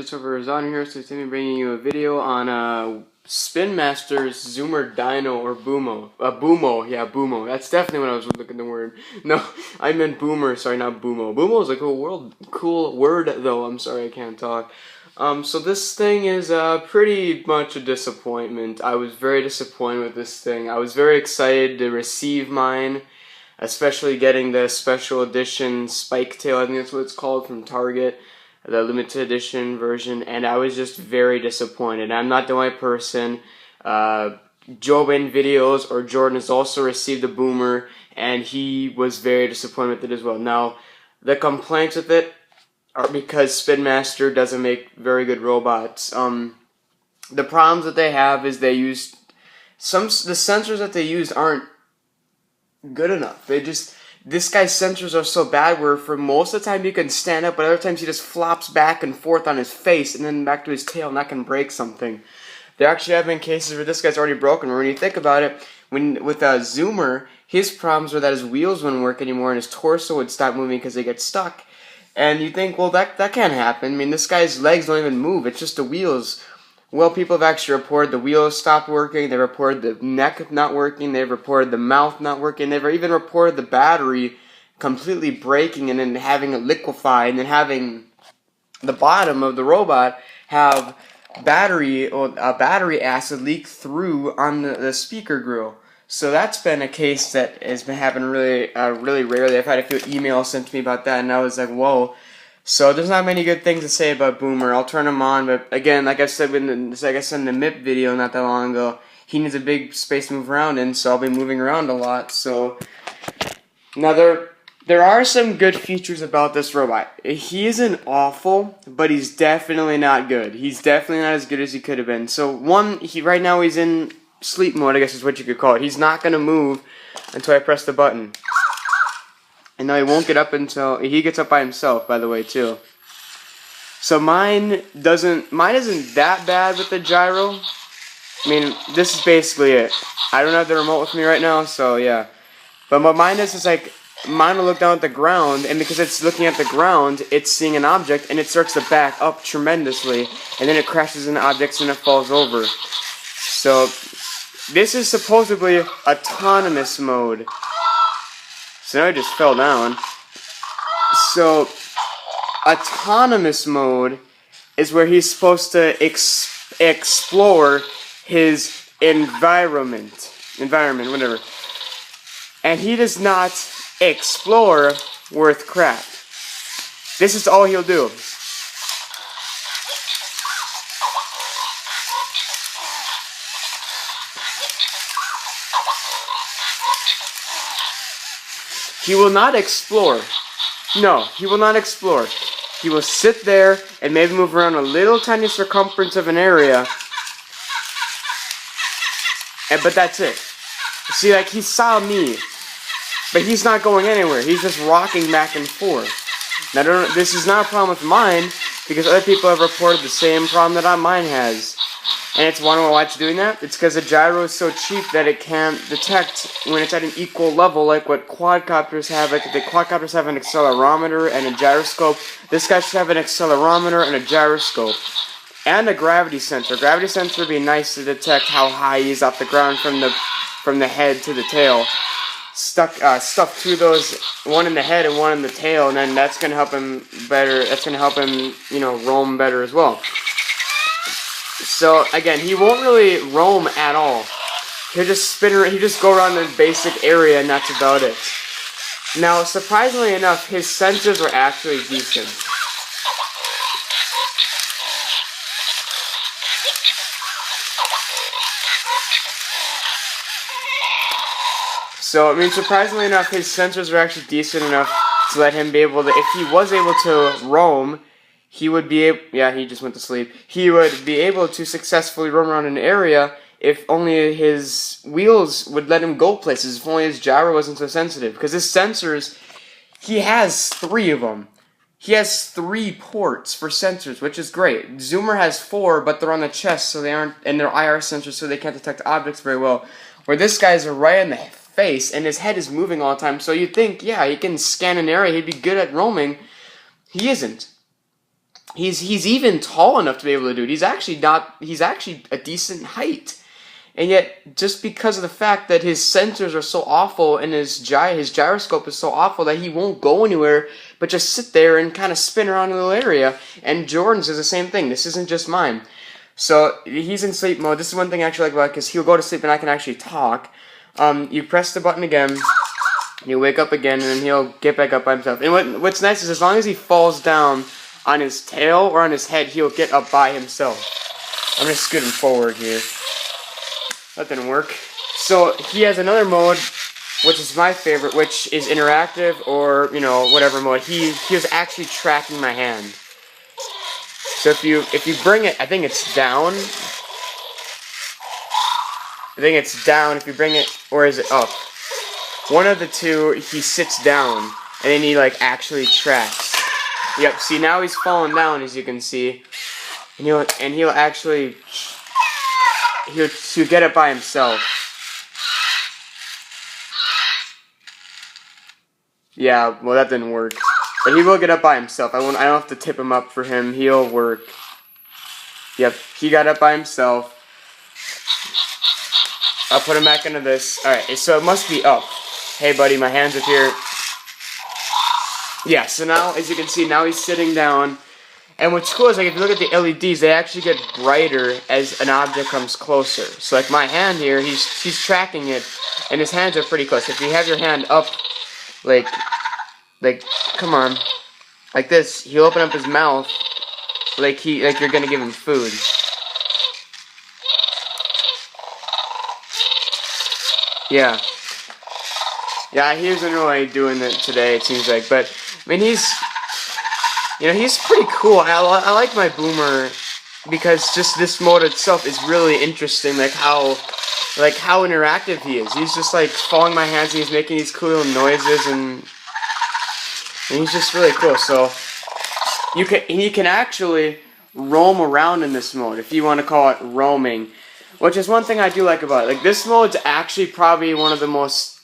it's over on here, so today I'm bringing you a video on Spin Master's Zoomer Dino or Boomo. Boomo. That's definitely what I was looking the word. No, I meant Boomer, sorry, not Boomo. Boomo is a cool word though, I'm sorry I can't talk. So this thing is pretty much a disappointment. I was very disappointed with this thing. I was very excited to receive mine, especially getting the special edition Spike Tail, I think that's what it's called, from Target, the limited edition version, and I was just very disappointed. I'm not the only person. Joe in videos, or Jordan, has also received a Boomer, and he was very disappointed with it as well. Now, the complaints with it are because Spin Master doesn't make very good robots. The problems that they have is the sensors that they use aren't good enough. This guy's sensors are so bad where for most of the time you can stand up, but other times he just flops back and forth on his face and then back to his tail, and that can break something. There actually have been cases where this guy's already broken, where when you think about it, with a Zoomer, his problems were that his wheels wouldn't work anymore and his torso would stop moving because they get stuck. And you think, well, that can't happen. I mean, this guy's legs don't even move, it's just the wheels. Well, people have actually reported the wheels stopped working, they reported the neck not working, they've reported the mouth not working, they've even reported the battery completely breaking and then having it liquefy, and then having the bottom of the robot have battery acid leak through on the speaker grill. So that's been a case that has been happening really rarely. I've had a few emails sent to me about that, and I was like, whoa. So there's not many good things to say about Boomer. I'll turn him on, but again, like I said in the MIP video not that long ago, he needs a big space to move around in, so I'll be moving around a lot. So now there are some good features about this robot. He isn't awful, but he's definitely not good. He's definitely not as good as he could have been. So right now he's in sleep mode, I guess is what you could call it. He's not gonna move until I press the button. And now he won't get up until he gets up by himself, by the way, too. So mine isn't that bad with the gyro. I mean, this is basically it. I don't have the remote with me right now, so yeah. But what mine is like, mine will look down at the ground, and because it's looking at the ground, it's seeing an object, and it starts to back up tremendously, and then it crashes into objects and it falls over. So this is supposedly autonomous mode. So now he just fell down. So autonomous mode is where he's supposed to explore his environment, whatever. And he does not explore worth crap. This is all he'll do. He will not explore. No, he will not explore. He will sit there and maybe move around a little tiny circumference of an area. But that's it. See, like, he saw me, but he's not going anywhere. He's just rocking back and forth. Now, this is not a problem with mine, because other people have reported the same problem that mine has. And it's wondering why it's doing that. It's because the gyro is so cheap that it can't detect when it's at an equal level, like what quadcopters have. Like the quadcopters have an accelerometer and a gyroscope. This guy should have an accelerometer and a gyroscope. And a gravity sensor. Gravity sensor would be nice to detect how high he is off the ground from the head to the tail. Stuff two of those, one in the head and one in the tail, and then that's gonna help him better. That's gonna help him, roam better as well. So again, he won't really roam at all. He'll just spin around, he'll just go around the basic area, and that's about it. Now, surprisingly enough, his sensors are actually decent. So, I mean, surprisingly enough, his sensors are actually decent enough to let him be able to, if he was able to roam, he would be able, yeah, he just went to sleep. He would be able to successfully roam around an area if only his wheels would let him go places, if only his gyro wasn't so sensitive. Because his sensors, he has 3 of them. He has 3 ports for sensors, which is great. Zoomer has 4, but they're on the chest, so they aren't, and they're IR sensors, so they can't detect objects very well. Where this guy's are right in the face, and his head is moving all the time, so you'd think, yeah, he can scan an area, he'd be good at roaming. He isn't. he's even tall enough to be able to do it. He's actually a decent height. And yet, just because of the fact that his sensors are so awful and his gyroscope is so awful that he won't go anywhere but just sit there and kind of spin around in a little area. And Jordan's is the same thing. This isn't just mine. So he's in sleep mode. This is one thing I actually like about it, because he'll go to sleep and I can actually talk. You press the button again, he'll wake up again, and then he'll get back up by himself. And what's nice is as long as he falls down on his tail or on his head, he'll get up by himself. I'm going to scoot him forward here. That didn't work. So he has another mode, which is my favorite, which is interactive, or, you know, whatever mode. He was actually tracking my hand. So if you bring it, I think it's down. If you bring it, or is it up? One of the two, he sits down, and then he like actually tracks. Yep. See, now he's falling down, as you can see, and he'll actually he'll get it by himself. Yeah. Well, that didn't work. But he will get up by himself. I don't have to tip him up for him. He'll work. Yep, he got up by himself. I'll put him back into this. Alright, so it must be up. Hey, buddy, my hand's up here. Yeah, so now, as you can see, now he's sitting down. And what's cool is, like, if you look at the LEDs, they actually get brighter as an object comes closer. So, like, my hand here, he's tracking it, and his hands are pretty close. If you have your hand up, like, come on, like this, he'll open up his mouth, like you're gonna give him food. Yeah, he wasn't really doing it today, it seems like, but I mean, he's pretty cool. I like my Boomer because just this mode itself is really interesting, like how interactive he is. He's just like following my hands, and he's making these cool little noises, and he's just really cool. So he can actually roam around in this mode, if you want to call it roaming, which is one thing I do like about it. Like, this mode's actually probably one of the most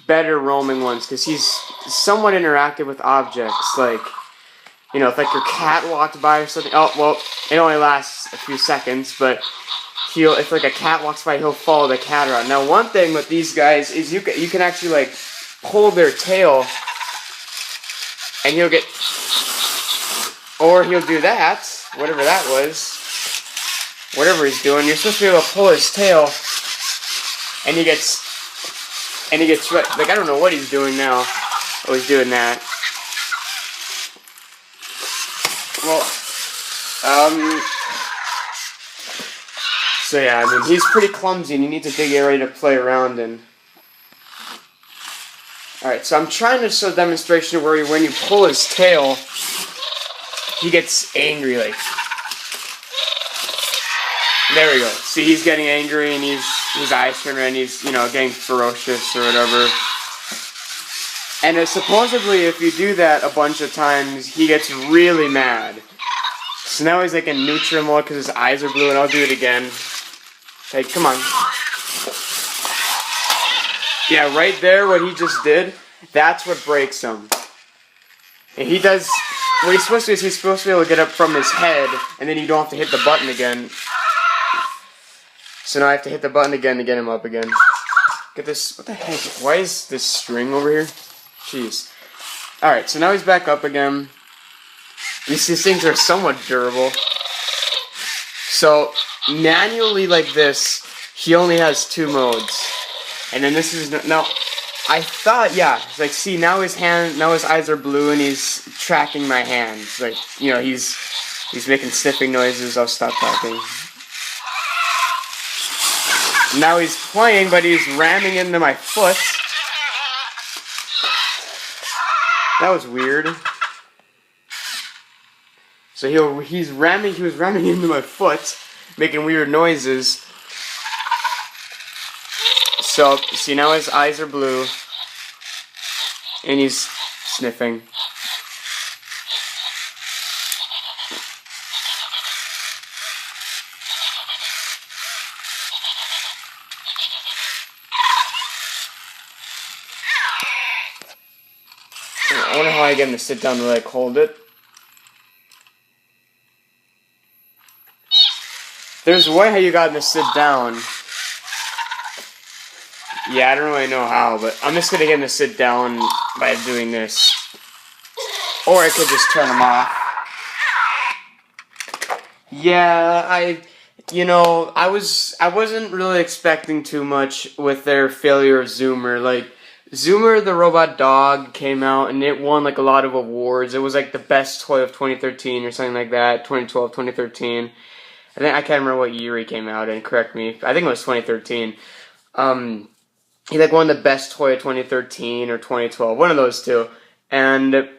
better roaming ones, because he's somewhat interactive with objects. Like, you know, if like your cat walked by or something. Oh, well, it only lasts a few seconds, but if like a cat walks by, he'll follow the cat around. Now, one thing with these guys is you can actually like pull their tail, and he'll get, or he'll do that, whatever that was, whatever he's doing. You're supposed to be able to pull his tail, and he gets like, I don't know what he's doing now. Oh, he's doing that. Well, so yeah, I mean, he's pretty clumsy, and you need to get ready to play around in. Alright, so I'm trying to show a demonstration where when you pull his tail, he gets angry, like. There we go. See, he's getting angry, and his eyes turn red, and he's, you know, getting ferocious or whatever. And supposedly, if you do that a bunch of times, he gets really mad. So now he's like in neutral mode because his eyes are blue, and I'll do it again. Okay, come on. Yeah, right there, what he just did, that's what breaks him. And he does, what he's supposed to do is he's supposed to be able to get up from his head, and then you don't have to hit the button again. So now I have to hit the button again to get him up again. Get this, what the heck, why is this string over here? Jeez. Alright, so now he's back up again. These things are somewhat durable. So, manually like this, he only has 2 modes. And then this is, now, I thought, yeah, like, see, now his eyes are blue, and he's tracking my hands. Like, you know, he's making sniffing noises. I'll stop talking. Now he's playing, but he's ramming into my foot. That was weird. So he was ramming into my foot, making weird noises. So, see, now his eyes are blue, and he's sniffing. I wonder how I get him to sit down to like hold it. There's one how you got him to sit down. Yeah, I don't really know how, but I'm just gonna get him to sit down by doing this. Or I could just turn him off. Yeah, I wasn't really expecting too much with their failure of Zoomer. Like, Zoomer the Robot Dog came out and it won like a lot of awards. It was like the best toy of 2013 or something like that, 2012, 2013. I can't remember what year he came out in, correct me. I think it was 2013. He like won the best toy of 2013 or 2012, one of those two. And,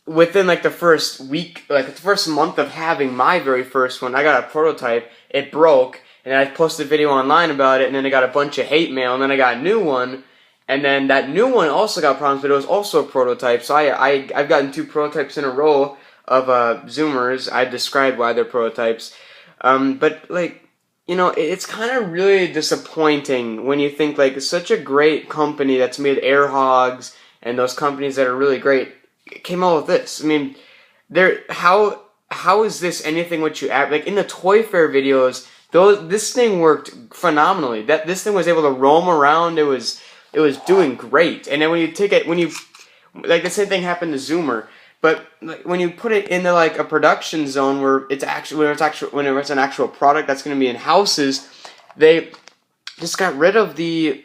within like the first week, like the first month of having my very first one, I got a prototype, it broke, and I posted a video online about it, and then I got a bunch of hate mail, and then I got a new one, and then that new one also got problems, but it was also a prototype, so I've gotten 2 prototypes in a row of Zoomers. I described why they're prototypes, but like, it's kind of really disappointing when you think like such a great company that's made air hogs and those companies that are really great came out with this. I mean, how is this anything what you add? Like in the Toy Fair videos, this thing worked phenomenally. This thing was able to roam around. It was doing great. And then when you take it, like the same thing happened to Zoomer. But like, when you put it into like a production zone where it's an actual product that's going to be in houses, they just got rid of the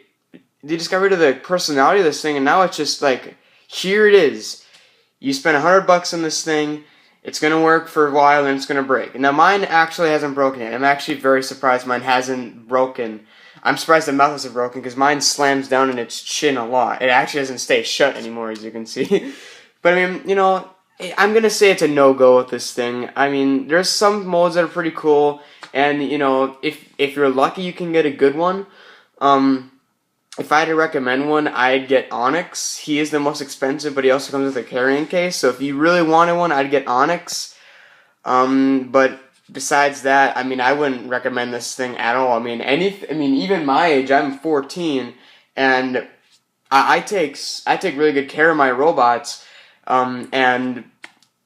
personality of this thing, and now it's just like, here it is. You spend $100 on this thing. It's going to work for a while, and it's going to break. Now mine actually hasn't broken yet. I'm actually very surprised mine hasn't broken. I'm surprised the mouth hasn't broken because mine slams down in its chin a lot. It actually doesn't stay shut anymore, as you can see. But I mean, I'm going to say it's a no-go with this thing. I mean, there's some molds that are pretty cool, and, if you're lucky, you can get a good one. If I had to recommend one, I'd get Onyx. He is the most expensive, but he also comes with a carrying case, so if you really wanted one, I'd get Onyx. But besides that, I mean, I wouldn't recommend this thing at all. I mean, even my age, I'm 14, and I take really good care of my robots. And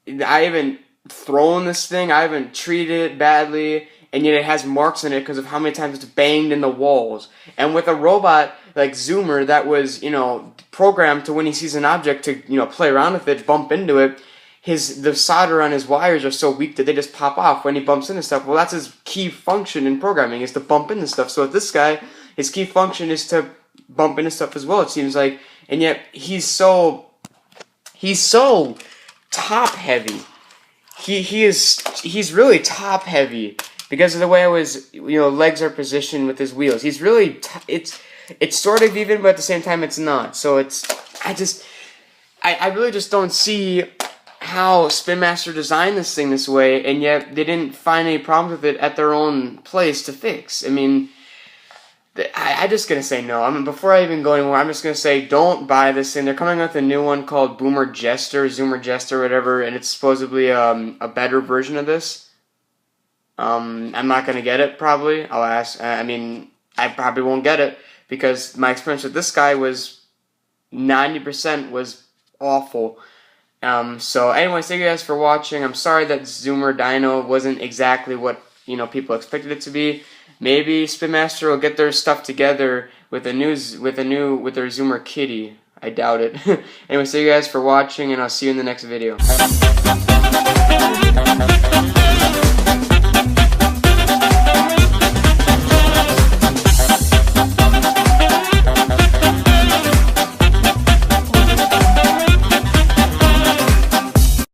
I haven't thrown this thing, I haven't treated it badly, and yet it has marks in it because of how many times it's banged in the walls. And with a robot like Zoomer that was, programmed to when he sees an object to, play around with it, bump into it, the solder on his wires are so weak that they just pop off when he bumps into stuff. Well, that's his key function in programming, is to bump into stuff. So with this guy, his key function is to bump into stuff as well, it seems like. And yet he's so top heavy. He's really top heavy because of the way his legs are positioned with his wheels. He's really it's sort of even, but at the same time it's not. So I really just don't see how Spin Master designed this thing this way, and yet they didn't find any problems with it at their own place to fix. I mean, I'm just going to say no. I mean, before I even go anywhere, I'm just going to say don't buy this thing. They're coming out with a new one called Zoomer Jester, whatever, and it's supposedly a better version of this. I'm not going to get it, probably. I'll ask. I probably won't get it because my experience with this guy was 90% was awful. So anyways, thank you guys for watching. I'm sorry that Zoomer Dino wasn't exactly what people expected it to be. Maybe Spin Master will get their stuff together with their Zoomer Kitty. I doubt it. Anyways, thank you guys for watching, and I'll see you in the next video.